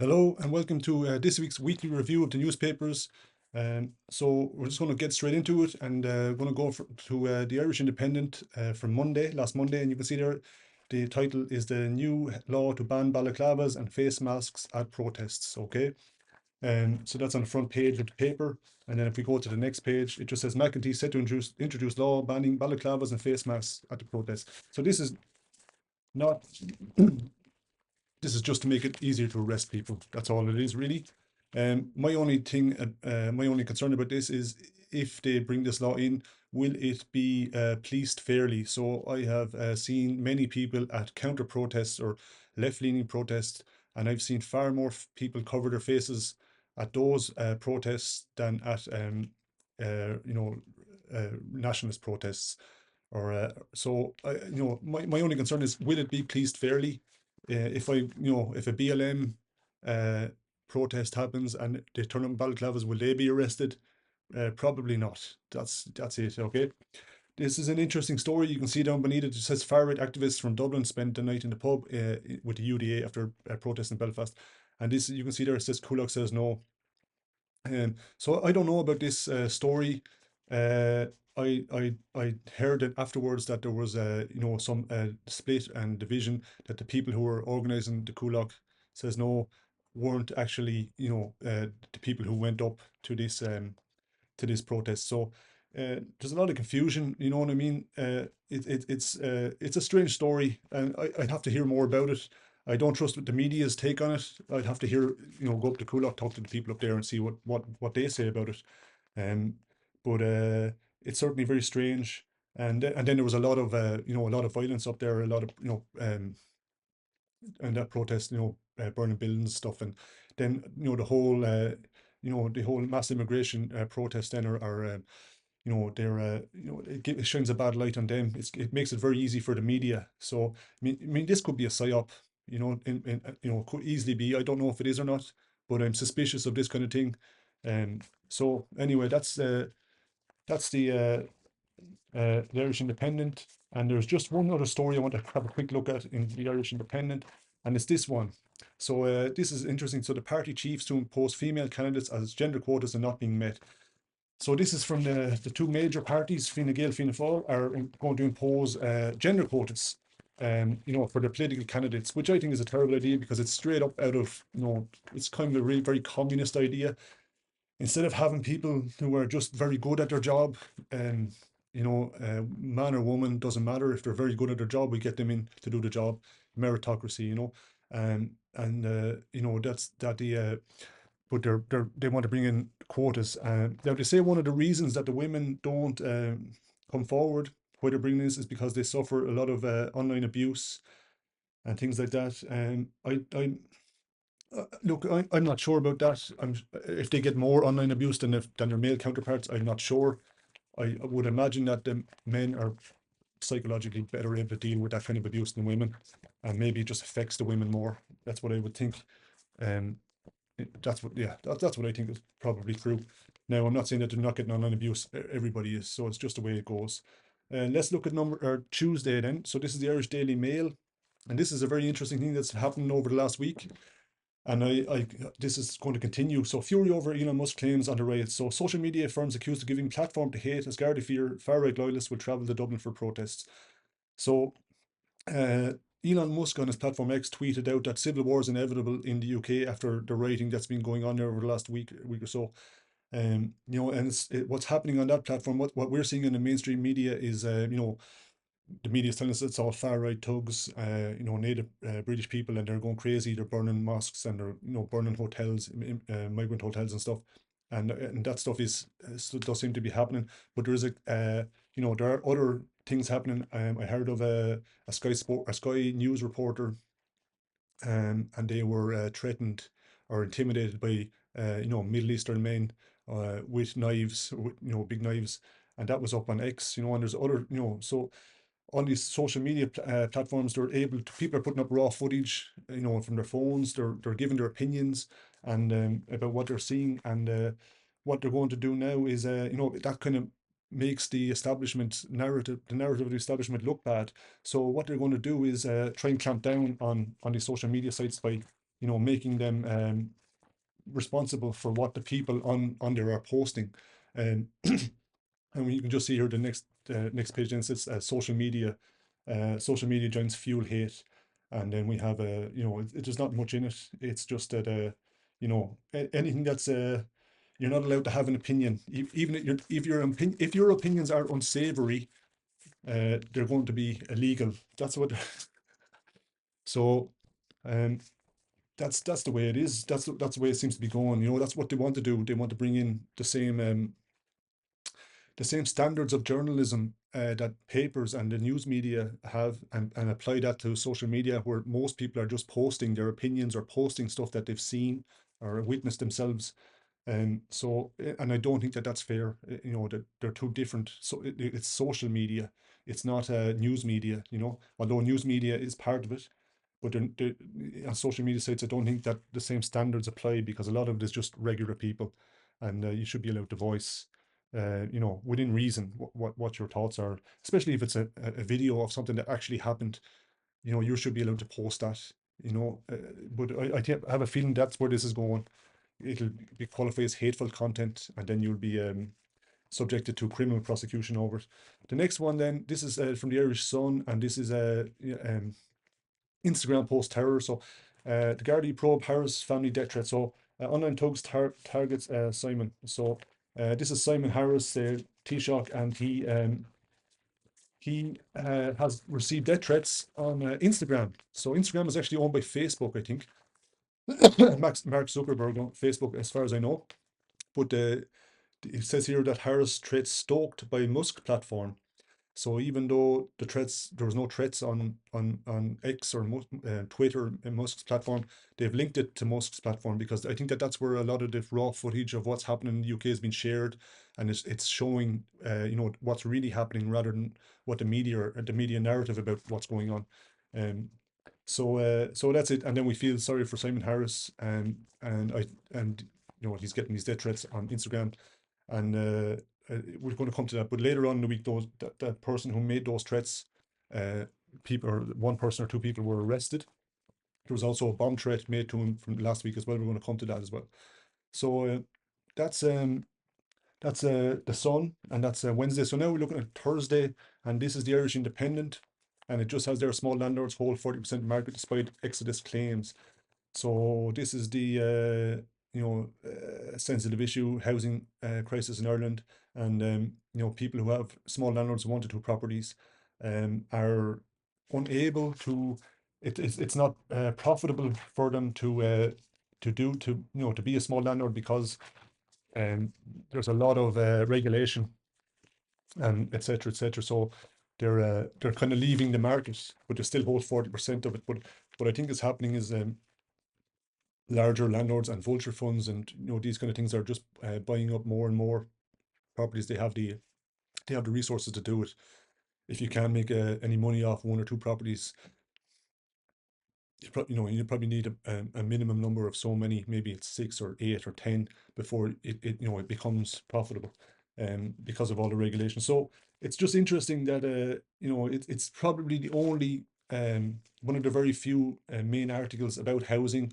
Hello and welcome to this week's weekly review of the newspapers. So we're just going to get straight into it, and we're going to go to the Irish Independent from last Monday, and you can see there the title is the new law to ban balaclavas and face masks at protests. Okay, so that's on the front page of the paper, and then if we go to the next page, it just says McEntee set to introduce law banning balaclavas and face masks at the protests. So this is not this is just to make it easier to arrest people. That's all it is, really. My only concern about this is if they bring this law in, will it be policed fairly? So I have seen many people at counter protests or left-leaning protests, and I've seen far more people cover their faces at those protests than at nationalist protests. Or my only concern is, will it be policed fairly? If a BLM uh, protest happens and they turn up balaclavas, will they be arrested? Probably not. That's it. Okay. This is an interesting story. You can see down beneath it. It says far-right activists from Dublin spent the night in the pub with the UDA after a protest in Belfast. And this, you can see there, it says Kulak says no. So I don't know about this story. Uh, I heard that afterwards that there was some split and division, that the people who were organising the Kulak says no weren't actually the people who went up to this protest. So there's a lot of confusion. You know what I mean? It's a strange story, and I'd have to hear more about it. I don't trust what the media's take on it. I'd have to hear, go up to Coolock, talk to the people up there, and see what they say about it. Um, but it's certainly very strange. And then there was a lot of a lot of violence up there, a lot of and that protest, burning buildings and stuff, and then the whole mass immigration protest then are they're it shines a bad light on them. It makes it very easy for the media. So I mean this could be a psyop, it could easily be. I don't know if it is or not, but I'm suspicious of this kind of thing. So anyway, that's the Irish Independent. And there's just one other story I want to have a quick look at in the Irish Independent, and it's this one. So this is interesting. So the party chiefs to impose female candidates as gender quotas are not being met. So this is from the two major parties, Fine Gael, Fianna Fáil, are going to impose gender quotas, for the political candidates, which I think is a terrible idea because it's straight up out of, it's kind of a really very communist idea. Instead of having people who are just very good at their job, man or woman, doesn't matter. If they're very good at their job, we get them in to do the job. Meritocracy, that's that but they want to bring in quotas. Now they say one of the reasons that the women don't come forward, why they're bringing this, is because they suffer a lot of online abuse and things like that. I look, I'm not sure about that. If they get more online abuse than their male counterparts, I'm not sure. I would imagine that the men are psychologically better able to deal with that kind of abuse than women, and maybe it just affects the women more. That's what I would think. Um, that's what I think is probably true. Now, I'm not saying that they're not getting online abuse. Everybody is, so it's just the way it goes. Let's look at number or Tuesday then. So this is the Irish Daily Mail, and this is a very interesting thing that's happened over the last week. And this is going to continue. So fury over Elon Musk claims on the riots. So social media firms accused of giving platform to hate as Garda fear far-right loyalists will travel to Dublin for protests. So uh, Elon Musk on his platform X tweeted out that civil war is inevitable in the UK after the rioting that's been going on there over the last week or so. And what's happening on that platform. What we're seeing in the mainstream media is, the media is telling us it's all far right thugs, native British people, and they're going crazy. They're burning mosques and they're burning hotels, migrant hotels and stuff, and that stuff does seem to be happening. But there is there are other things happening. I heard of a Sky News reporter, and they were threatened or intimidated by Middle Eastern men with knives, big knives, and that was up on X. And there's other, so on these social media platforms, people are putting up raw footage, from their phones. They're giving their opinions and about what they're seeing, and what they're going to do now is, that kind of makes the narrative of the establishment look bad. So what they're going to do is try and clamp down on these social media sites by making them responsible for what the people on there are posting. And and you can just see here the next page. Then it says social media. Social media giants fuel hate, and then we have there's not much in it. It's just that anything that's you're not allowed to have an opinion, even if your opinions are unsavory, they're going to be illegal. That's what. So, um, that's the way it is. That's the way it seems to be going. That's what they want to do. They want to bring in the same standards of journalism that papers and the news media have, and apply that to social media, where most people are just posting their opinions or posting stuff that they've seen or witnessed themselves. And I don't think that that's fair. That they're two different. So it's social media. It's not news media. Although news media is part of it, but on social media sites, I don't think that the same standards apply, because a lot of it is just regular people, and you should be allowed to voice, within reason, what your thoughts are, especially if it's a video of something that actually happened. You should be allowed to post that. But I have a feeling that's where this is going. It'll be qualified as hateful content, and then you'll be subjected to criminal prosecution over it. The next one, then, this is from the Irish Sun, and this is Instagram post terror. So, the Gardaí probe Harris family death threat. So, online thugs targets Simon. So, this is Simon Harris, Taoiseach, and he has received death threats on Instagram. So, Instagram is actually owned by Facebook, I think. Mark Zuckerberg on Facebook, as far as I know. But it says here that Harris threats stoked by Musk platform. So even though there was no threats on X or Twitter and Musk's platform, they've linked it to Musk's platform, because I think that that's where a lot of the raw footage of what's happening in the UK has been shared, and it's showing what's really happening, rather than what the media narrative about what's going on. Um, so that's it. And then we feel sorry for Simon Harris, and he's getting these death threats on Instagram, and we're going to come to that. But later on in the week, that person who made those threats, people, or one person or two people, were arrested. There was also a bomb threat made to him from last week as well. We're going to come to that as well. So that's the Sun, and that's Wednesday. So now we're looking at Thursday, and this is the Irish Independent, and it just has their small landlords hold 40% market despite Exodus claims. So this is the sensitive issue, housing crisis in Ireland, and people who have small landlords, 1 to 2 properties, are unable to. It's not profitable for them to be a small landlord, because there's a lot of regulation, and etc. etc. So they're kind of leaving the market, but they still hold 40% of it. But what I think is happening is larger landlords and vulture funds, and these kind of things, are just buying up more and more properties. They have the resources to do it. If you can make any money off 1 or 2 properties, you probably need a minimum number of so many, maybe it's 6 or 8 or 10, before it becomes profitable, because of all the regulations. So it's just interesting that it's probably the only one of the very few main articles about housing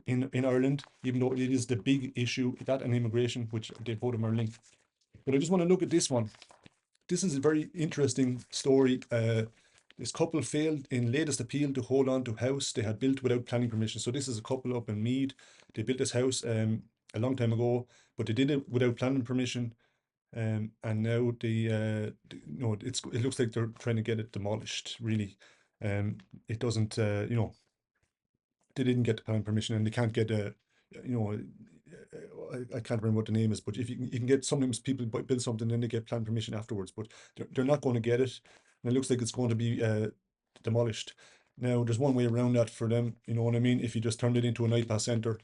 in Ireland, even though it is the big issue, that and immigration, which they both of them are linked. But I just want to look at this one. This is a very interesting story. This couple failed in latest appeal to hold on to house they had built without planning permission. So this is a couple up in Meath. They built this house a long time ago, but they did it without planning permission. And now it looks like they're trying to get it demolished. Really, it doesn't. They didn't get the planning permission, and they can't get you know, I can't remember what the name is, but if you can get, sometimes people build something, then they get planning permission afterwards, but they're not going to get it, and it looks like it's going to be demolished. Now, there's one way around that for them, you know what I mean? If you just turned it into an iPass center,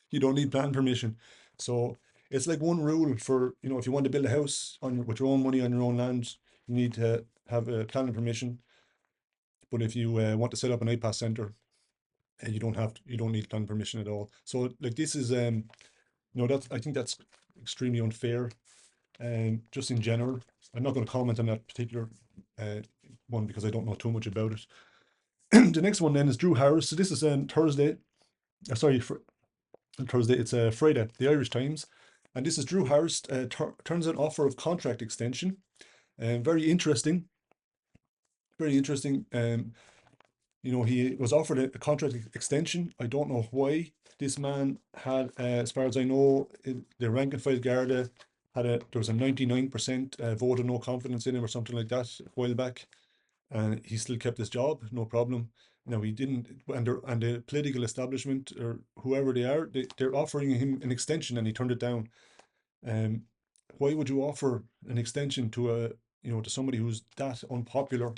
you don't need planning permission. So it's like one rule for, if you want to build a house with your own money on your own land, you need to have a planning permission. But if you want to set up an iPass center, you don't need planning permission at all. So like this is I think that's extremely unfair, just in general. I'm not going to comment on that particular uh, one, because I don't know too much about it. The next one then is Drew Harris. So this is Thursday. Sorry, Thursday. It's Friday. The Irish Times, and this is Drew Harris turns an offer of contract extension. Very interesting. Very interesting. He was offered a contract extension. I don't know why. This man had, as far as I know, the rank and file Garda there was a 99% vote of no confidence in him or something like that a while back, and he still kept his job, no problem. Now he didn't, and the political establishment or whoever they are, they're offering him an extension, and he turned it down. Um, why would you offer an extension to to somebody who's that unpopular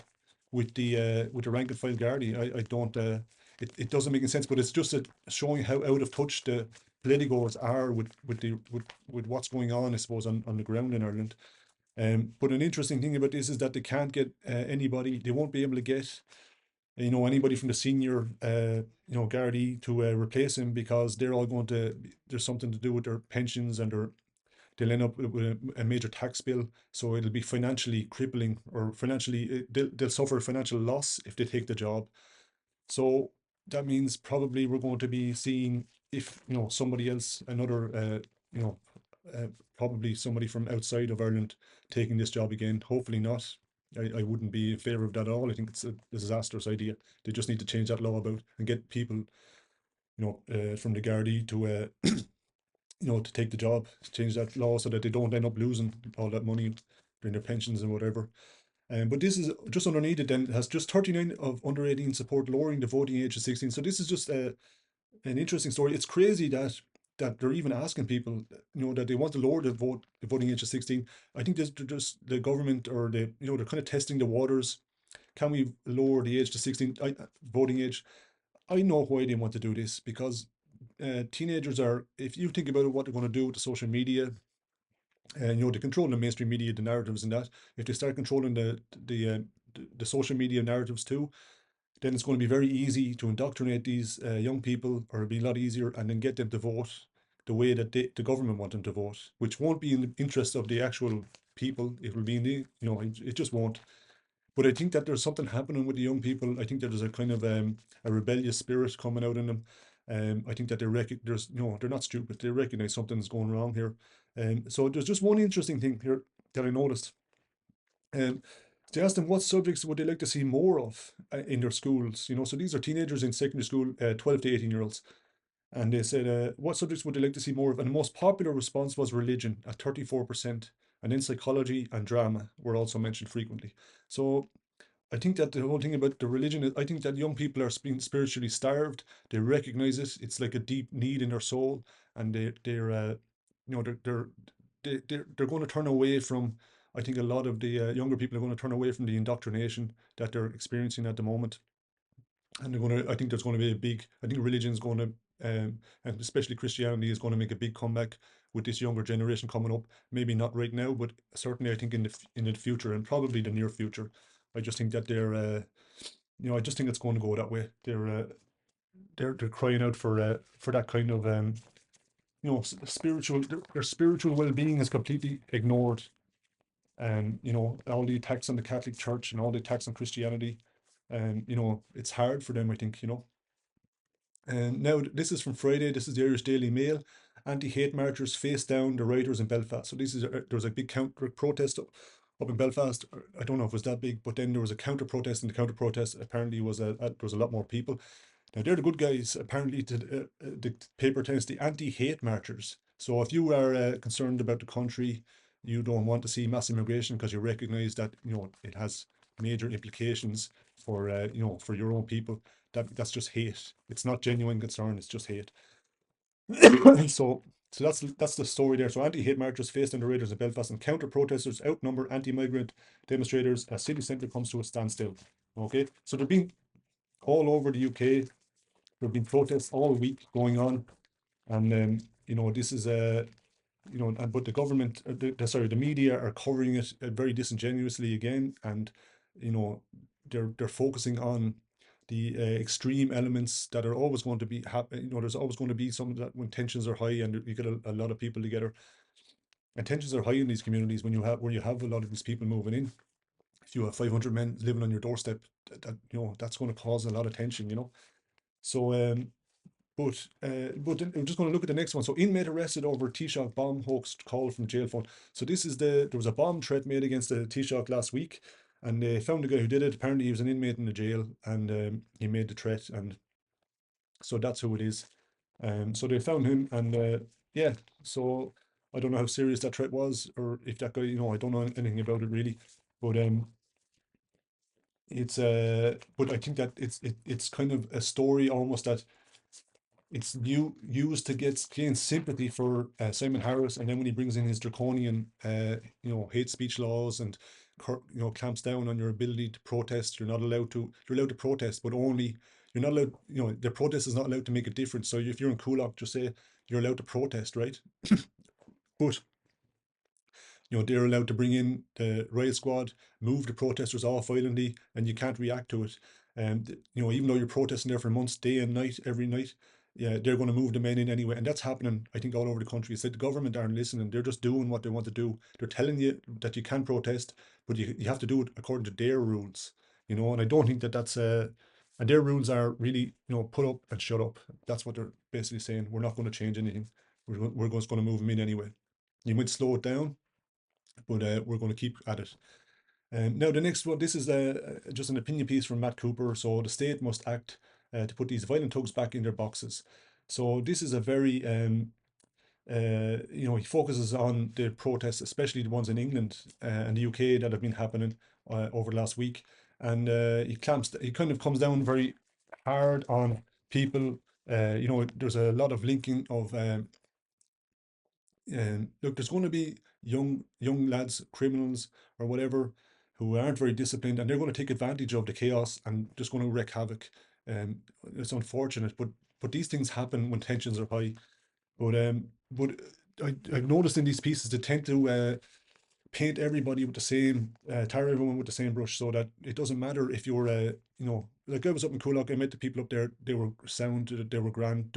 with the rank and file Gardaí? I don't. It doesn't make any sense. But it's just showing how out of touch the politicos are with what's going on, I suppose, on the ground in Ireland. But an interesting thing about this is that they can't get anybody. They won't be able to get anybody from the senior Gardaí to replace him, because they're all going to. There's something to do with their pensions, and they'll end up with a major tax bill. So it'll be financially crippling, or financially they'll suffer financial loss if they take the job. So that means probably we're going to be seeing, if somebody else, another probably somebody from outside of Ireland taking this job again. Hopefully not. I wouldn't be in favour of that at all. I think it's a disastrous idea. They just need to change that law about and get people, from the Gardaí to to take the job, to change that law so that they don't end up losing all that money during their pensions and whatever. But this is just underneath it. Then it has just 39 of under 18 support lowering the voting age to 16. So this is just an interesting story. It's crazy that they're even asking people, that they want to lower the voting age to 16. I think there's just the government, or they're kind of testing the waters. Can we lower the age to 16? Voting age. I know why they want to do this, because teenagers are, if you think about what they're going to do with the social media, and they control the mainstream media, the narratives and that. If they start controlling the social media narratives too, then it's going to be very easy to indoctrinate these young people, or it'll be a lot easier, and then get them to vote the way that the government want them to vote, which won't be in the interest of the actual people. It will be in the, it just won't. But I think that there's something happening with the young people. I think that there's a kind of a rebellious spirit coming out in them. I think that they're not stupid. They recognize something's going wrong here. So there's just one interesting thing here that I noticed. Um, they asked them what subjects would they like to see more of in their schools. So these are teenagers in secondary school, 12 to 18-year-olds. And they said, what subjects would they like to see more of? And the most popular response was religion at 34%. And then psychology and drama were also mentioned frequently. So I think that the whole thing about the religion is, I think that young people are being spiritually starved. They recognize it. It's like a deep need in their soul, and they're going to turn away from. I think a lot of the younger people are going to turn away from the indoctrination that they're experiencing at the moment, and they're going to. I think there's going to be a big. I think religion is going to, and especially Christianity is going to make a big comeback with this younger generation coming up. Maybe not right now, but certainly I think in the future, and probably the near future. I just think that I just think it's going to go that way. They're crying out for that kind of spiritual. Their spiritual well being is completely ignored, and all the attacks on the Catholic Church and all the attacks on Christianity, and it's hard for them. I think. And now this is from Friday. This is the Irish Daily Mail. Anti-hate marchers face down the rioters in Belfast. So this is there was a big counter protest up in Belfast. I don't know if it was that big, but then there was a counter protest, and the counter protest apparently there was a lot more people. Now they're the good guys. Apparently, the paper tells the anti-hate marchers. So if you are concerned about the country, you don't want to see mass immigration because you recognise that it has major implications for for your own people. That's just hate. It's not genuine concern. It's just hate. so so that's the story there. So anti-hate marchers faced the raiders in Belfast, and counter protesters outnumber anti-migrant demonstrators as city centre comes to a standstill. Okay, so they've been all over the UK. There have been protests all week going on, and this is but the government, the media are covering it very disingenuously again, and they're focusing on the extreme elements that are always going to be happen. There's always going to be some that when tensions are high and you get a lot of people together, and tensions are high in these communities when you have a lot of these people moving in. if you have 500 men living on your doorstep, that's going to cause a lot of tension, So, but then I'm just going to look at the next one. So, inmate arrested over Taoiseach bomb hoax call from jail phone. So there was a bomb threat made against the Taoiseach last week, and they found the guy who did it. Apparently, he was an inmate in the jail, and he made the threat, and so that's who it is. So they found him, and yeah. So I don't know how serious that threat was, or if that guy, I don't know anything about it really, but but I think that it's kind of a story almost that it's used to gain sympathy for Simon Harris, and then when he brings in his draconian, hate speech laws and clamps down on your ability to protest, you're allowed to protest, but only you're not allowed. The protest is not allowed to make a difference. So if you're in Coolock, just say you're allowed to protest, right? But they're allowed to bring in the riot squad, move the protesters off violently, and you can't react to it. And even though you're protesting there for months, day and night, every night, yeah, they're going to move the men in anyway, and that's happening, I think, all over the country. It's like the government aren't listening; they're just doing what they want to do. They're telling you that you can protest, but you have to do it according to their rules, And I don't think that that's and their rules are really, put up and shut up. That's what they're basically saying. We're not going to change anything. We're just going to move them in anyway. You might slow it down, but we're going to keep at it. Now, the next one, this is just an opinion piece from Matt Cooper. So the state must act to put these violent thugs back in their boxes. So this is a very, he focuses on the protests, especially the ones in England and the UK that have been happening over the last week. And he kind of comes down very hard on people. There's a lot of linking of look, there's going to be young lads, criminals or whatever, who aren't very disciplined, and they're going to take advantage of the chaos and just going to wreak havoc. It's unfortunate, but these things happen when tensions are high. But I've noticed in these pieces they tend to paint everybody with the same, tar everyone with the same brush, so that it doesn't matter if you're like I was up in Coolock, I met the people up there. They were sound, they were grand.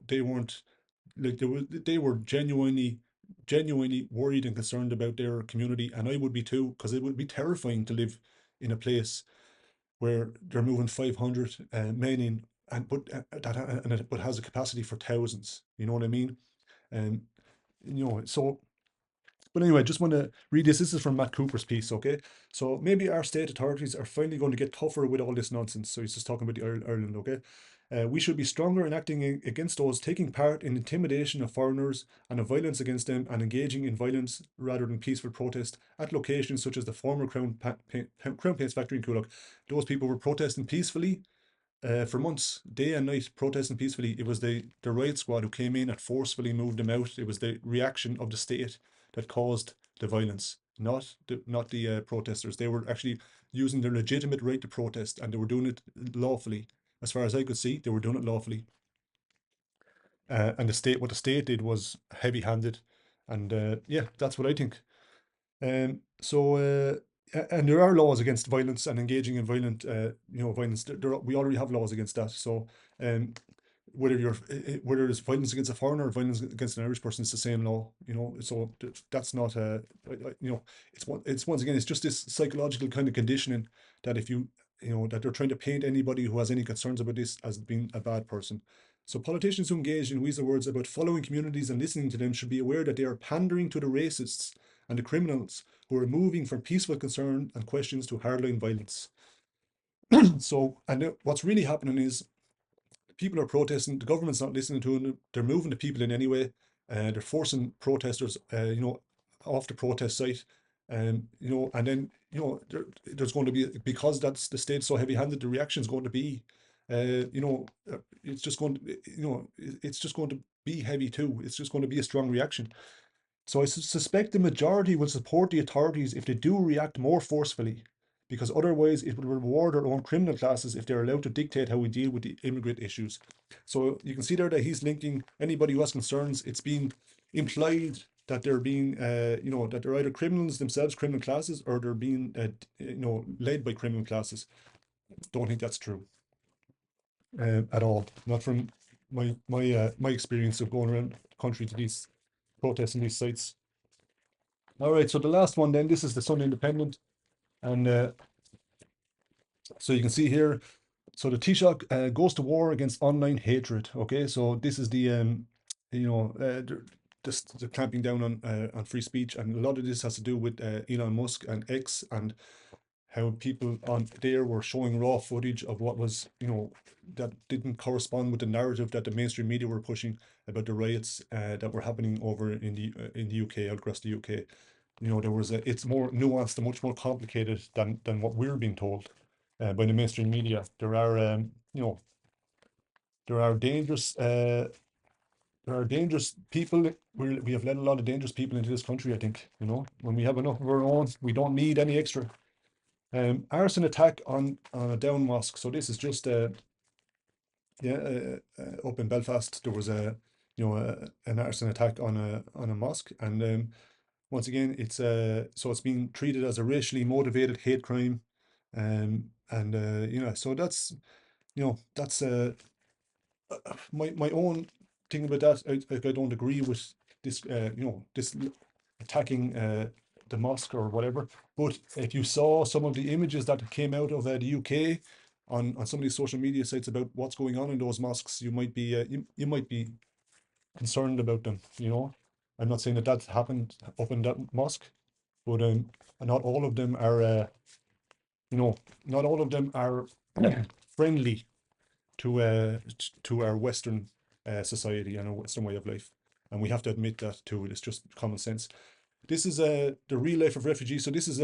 They weren't like they were genuinely worried and concerned about their community, and I would be too, because it would be terrifying to live in a place where they're moving 500 men in, but has a capacity for thousands. You know what I mean? And so. But anyway, I just want to read this. This is from Matt Cooper's piece, okay? So maybe our state authorities are finally going to get tougher with all this nonsense. So he's just talking about Ireland, okay? We should be stronger in acting against those taking part in intimidation of foreigners and of violence against them, and engaging in violence rather than peaceful protest at locations such as the former Crown Paints factory in Coolock. Those people were protesting peacefully for months, day and night, protesting peacefully. It was the riot squad who came in and forcefully moved them out. It was the reaction of the state that caused the violence, not the protesters. They were actually using their legitimate right to protest, and they were doing it lawfully. As far as I could see, they were doing it lawfully. And what the state did was heavy-handed, and yeah, that's what I think. And there are laws against violence and engaging in violence. We already have laws against that. So, um, whether it's violence against a foreigner or violence against an Irish person, it's the same law. So that's not it's once again, it's just this psychological kind of conditioning that if that they're trying to paint anybody who has any concerns about this as being a bad person. So politicians who engage in weasel words about following communities and listening to them should be aware that they are pandering to the racists and the criminals who are moving from peaceful concern and questions to hardline violence. So, and what's really happening is people are protesting, the government's not listening to them, they're moving the people in anyway, they're forcing protesters, off the protest site. And then, there's going to be, because that's the state so heavy-handed, the reaction is going to be, it's just going to, it's just going to be heavy too. It's just going to be a strong reaction. So I suspect the majority will support the authorities if they do react more forcefully, because otherwise it will reward our own criminal classes if they're allowed to dictate how we deal with the immigrant issues. So you can see there that he's linking anybody who has concerns. It's being implied that they're being, that they're either criminals themselves, criminal classes, or they're being, led by criminal classes. Don't think that's true at all. Not from my experience of going around the country to these protests in these sites. All right, so the last one then, this is the Sunday Independent. And so you can see here, so the Taoiseach goes to war against online hatred. Okay, so this is the you know this the clamping down on free speech, and a lot of this has to do with Elon Musk and X, and how people on there were showing raw footage of what was, that didn't correspond with the narrative that the mainstream media were pushing about the riots that were happening over in the UK, out across the UK. It's more nuanced and much more complicated than what we're being told by the mainstream media. There are dangerous people. We have let a lot of dangerous people into this country. I think, when we have enough of our own, we don't need any extra. Arson attack on a down mosque. So this is just up in Belfast. There was an arson attack on a mosque, and once again, it's being treated as a racially motivated hate crime, and so that's my own thing about that. I don't agree with this attacking the mosque or whatever. But if you saw some of the images that came out of the UK on some of these social media sites about what's going on in those mosques, you might be you might be concerned about them. I'm not saying that that's happened up in that mosque, but not all of them are you know not all of them are friendly to our Western society and our Western way of life, and we have to admit that too. It's just common sense. This is the real life of refugees. So this is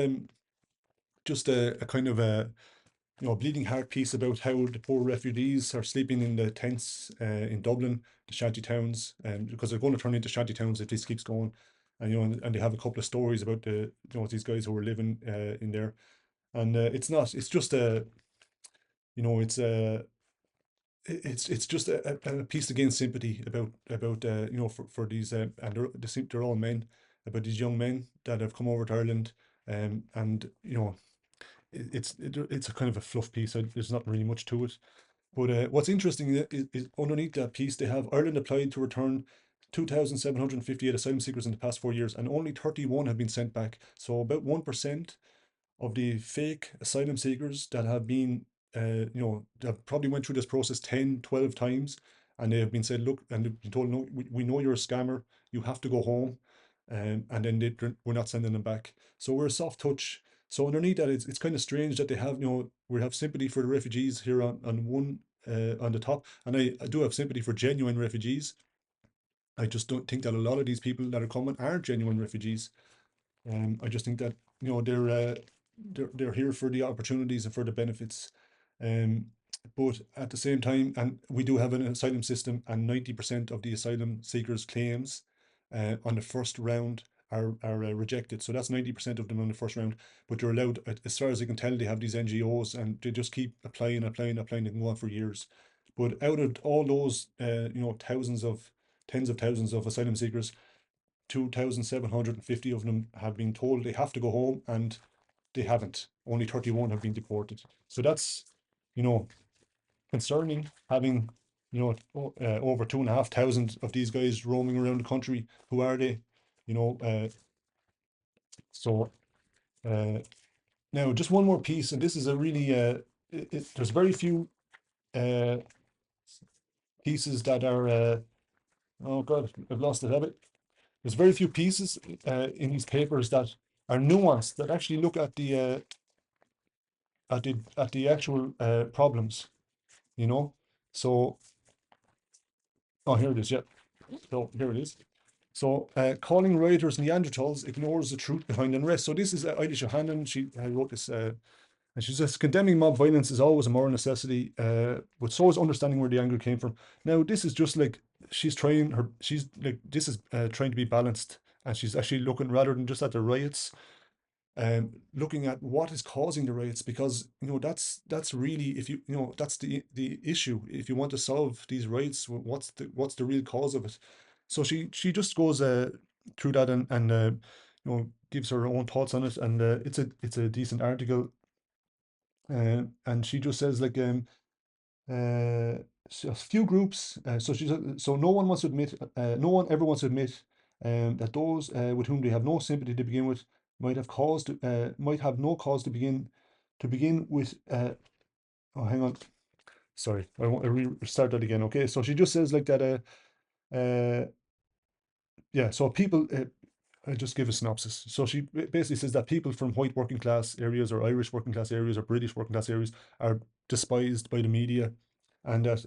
just a kind of a bleeding heart piece about how the poor refugees are sleeping in the tents in Dublin, the shanty towns, because they're going to turn into shanty towns if this keeps going. And and they have a couple of stories about these guys who are living in there, and it's not. It's just a it's a it's just a piece to gain sympathy about for these and they're all men, about these young men that have come over to Ireland, and it's a kind of a fluff piece. There's not really much to it. But what's interesting is underneath that piece, they have Ireland applied to return 2,758 asylum seekers in the past 4 years, and only 31 have been sent back. So about 1% of the fake asylum seekers that have been, that probably went through this process 10, 12 times, and they have been said, look, and they've been told, no, we know you're a scammer, you have to go home, and then we're not sending them back. So we're a soft touch. So underneath that, it's kind of strange that they have, we have sympathy for the refugees here on the top, and I do have sympathy for genuine refugees. I just don't think that a lot of these people that are coming are genuine refugees. I just think that they're here for the opportunities and for the benefits. Um, but at the same time, and we do have an asylum system, and 90% of the asylum seekers' claims on the first round are rejected. So that's 90% of them on the first round. But you're allowed, as far as I can tell, they have these NGOs, and they just keep applying, applying, applying. They can go on for years. But out of all those, tens of thousands of asylum seekers, 2,750 of them have been told they have to go home, and they haven't. Only 31 have been deported. So that's, you know, concerning, having, over 2,500 of these guys roaming around the country. Who are they? You know, so uh, Now just one more piece, and this is a really, there's very few uh, pieces that are, oh God, I've lost the habit. There's very few pieces in these papers that are nuanced, that actually look at the actual problems, you know. So, oh, here it is. Yeah. So here it is. So, calling rioters Neanderthals ignores the truth behind unrest. So this is Eilish Johannan. She wrote this, and she says, condemning mob violence is always a moral necessity, but so is understanding where the anger came from. Now, this is just like she's like, this is trying to be balanced, and she's actually looking rather than just at the riots, looking at what is causing the riots, because that's really, if that's the issue. If you want to solve these riots, what's the real cause of it? So she just goes through that, and gives her own thoughts on it, and it's a decent article, and she just says, like, uh, so a few groups. So she said, so no one wants to admit, no one ever wants to admit that those with whom they have no sympathy to begin with might have caused might have no cause to begin with. Oh, hang on. Sorry, I want to restart that again. Okay, so she just says like that. Yeah. So people. I just give a synopsis. So she basically says that people from white working class areas, or Irish working class areas, or British working class areas are despised by the media, and that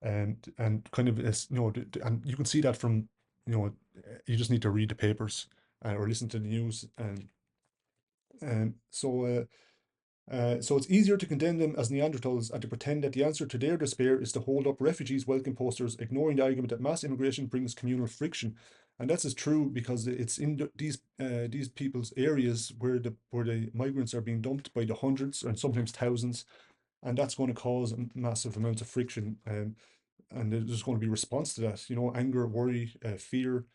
and kind of and you can see that from you just need to read the papers or listen to the news, and so it's easier to condemn them as Neanderthals and to pretend that the answer to their despair is to hold up refugees welcome posters, ignoring the argument that mass immigration brings communal friction. And that's as true because it's in these people's areas where the migrants are being dumped by the hundreds and sometimes thousands, and that's going to cause massive amounts of friction. And there's going to be response to that, anger, worry, fear.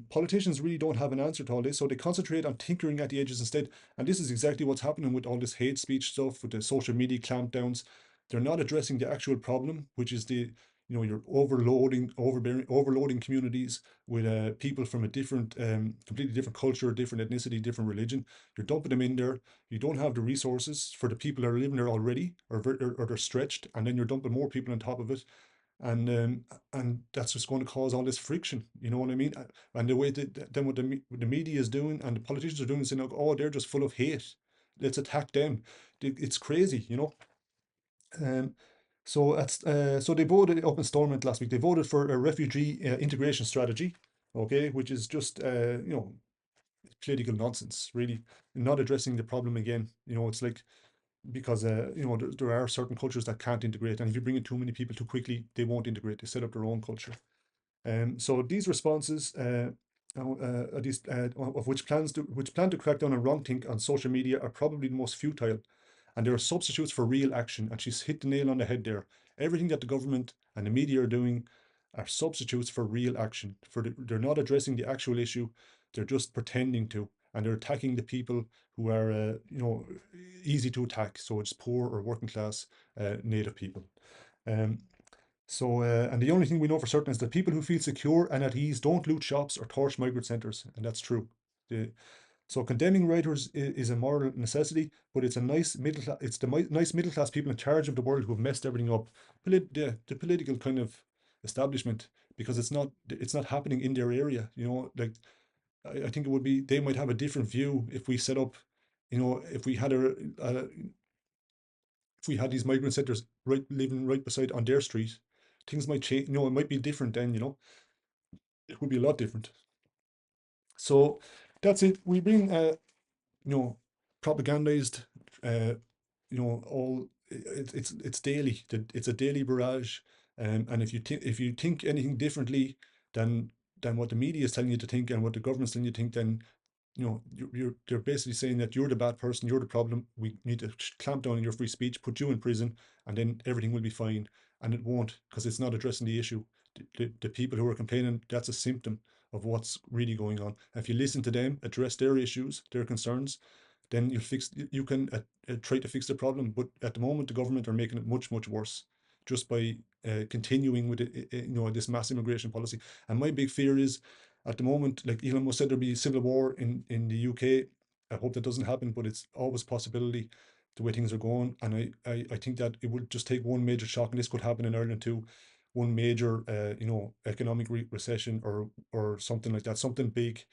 Politicians really don't have an answer to all this, so they concentrate on tinkering at the edges instead. And this is exactly what's happening with all this hate speech stuff, with the social media clampdowns. They're not addressing the actual problem, which is you're overloading communities with people from a different, completely different culture, different ethnicity, different religion. You're dumping them in there. You don't have the resources for the people that are living there already, or they're stretched, and then you're dumping more people on top of it, and that's just going to cause all this friction. You know what I mean? And the way that then what the media is doing and the politicians are doing is saying, like, oh, they're just full of hate. Let's attack them. It's crazy. Um, so they voted up in Stormont last week. They voted for a refugee integration strategy, okay, which is just political nonsense, really, not addressing the problem again. It's like, because there are certain cultures that can't integrate, and if you bring in too many people too quickly, they won't integrate. They set up their own culture. So these responses, these of which plan to crack down on wrongthink on social media, are probably the most futile, and they are substitutes for real action. And she's hit the nail on the head there. Everything that the government and the media are doing are substitutes for real action. They're not addressing the actual issue. They're just pretending to, and they're attacking the people who are, easy to attack. So it's poor or working class native people. Um, and the only thing we know for certain is that people who feel secure and at ease don't loot shops or torch migrant centres, and that's true. So condemning rioters is a moral necessity, but it's a nice middle class. It's the nice middle class people in charge of the world who have messed everything up. The political kind of establishment, because it's not happening in their area. Like, I think it would be, they might have a different view if we set up, if we had if we had these migrant centres living right beside on their street, things might change. It might be different then. It would be a lot different. So that's it. We bring you know, propagandized, all it's daily. It's a daily barrage, and if you think anything differently than what the media is telling you to think and what the government's telling you to think, then they're basically saying that you're the bad person, you're the problem. We need to clamp down on your free speech, put you in prison, and then everything will be fine. And it won't, because it's not addressing the issue. The people who are complaining, that's a symptom of what's really going on. If you listen to them, address their issues, their concerns, then you can try to fix the problem. But at the moment, the government are making it much, much worse just by continuing with this mass immigration policy. And my big fear is, at the moment, like Elon Musk said, there'll be civil war in the UK. I hope that doesn't happen, but it's always a possibility the way things are going. And I think that it would just take one major shock, and this could happen in Ireland too. One major, economic recession, or something like that, something big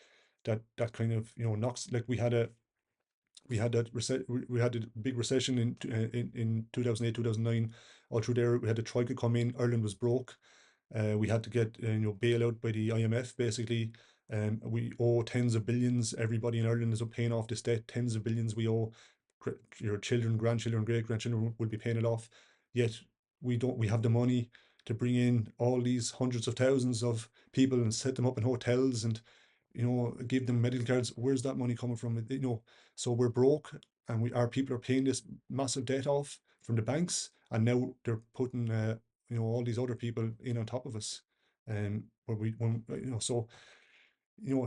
that kind of knocks, like we had a big recession in 2008, 2009. All through there, we had the troika come in. Ireland was broke. We had to get bailout by the IMF, basically. We owe tens of billions. Everybody in Ireland is paying off this debt. Tens of billions we owe. Your children, grandchildren, great grandchildren will be paying it off. Yet we don't. We have the money to bring in all these hundreds of thousands of people and set them up in hotels and give them medical cards. Where's that money coming from? So we're broke, and our people are paying this massive debt off from the banks, and now they're putting all these other people in on top of us. Where we when so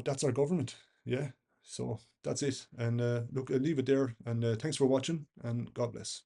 that's our government. Yeah. So that's it. And look, I'll leave it there. And thanks for watching, and God bless.